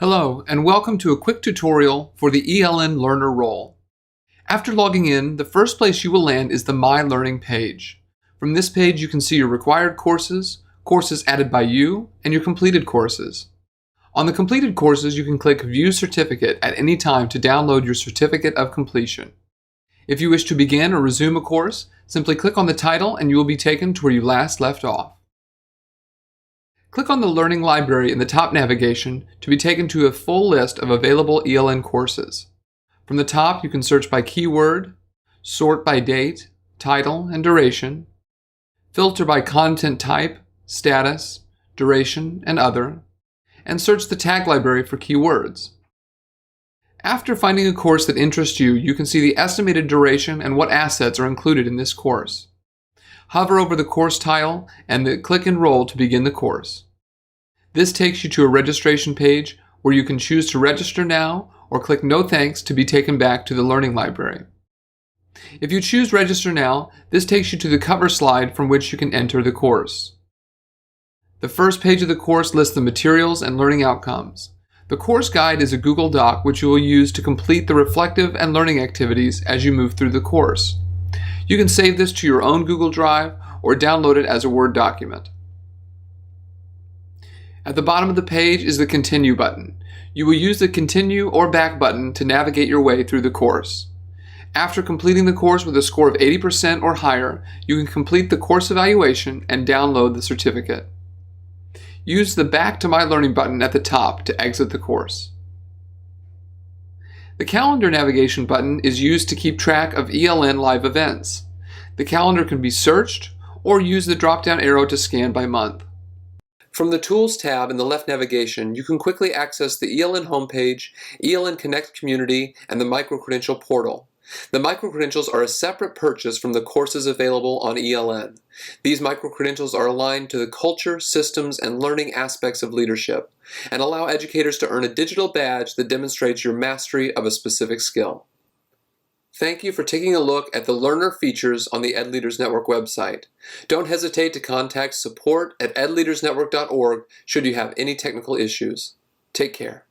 Hello, and welcome to a quick tutorial for the ELN Learner Role. After logging in, the first place you will land is the My Learning page. From this page, you can see your required courses, courses added by you, and your completed courses. On the completed courses, you can click View Certificate at any time to download your certificate of completion. If you wish to begin or resume a course, simply click on the title and you will be taken to where you last left off. Click on the Learning Library in the top navigation to be taken to a full list of available ELN courses. From the top, you can search by keyword, sort by date, title, and duration, filter by content type, status, duration, and other, and search the tag library for keywords. After finding a course that interests you, you can see the estimated duration and what assets are included in this course. Hover over the course tile and click Enroll to begin the course. This takes you to a registration page where you can choose to register now or click No Thanks to be taken back to the Learning Library. If you choose Register Now, this takes you to the cover slide from which you can enter the course. The first page of the course lists the materials and learning outcomes. The course guide is a Google Doc which you will use to complete the reflective and learning activities as you move through the course. You can save this to your own Google Drive or download it as a Word document. At the bottom of the page is the Continue button. You will use the Continue or Back button to navigate your way through the course. After completing the course with a score of 80% or higher, you can complete the course evaluation and download the certificate. Use the Back to My Learning button at the top to exit the course. The Calendar navigation button is used to keep track of ELN live events. The calendar can be searched or use the drop-down arrow to scan by month. From the Tools tab in the left navigation, you can quickly access the ELN homepage, ELN Connect Community, and the Microcredential portal. The microcredentials are a separate purchase from the courses available on ELN. These microcredentials are aligned to the culture, systems, and learning aspects of leadership, and allow educators to earn a digital badge that demonstrates your mastery of a specific skill. Thank you for taking a look at the learner features on the EdLeaders Network website. Don't hesitate to contact support@edleadersnetwork.org should you have any technical issues. Take care.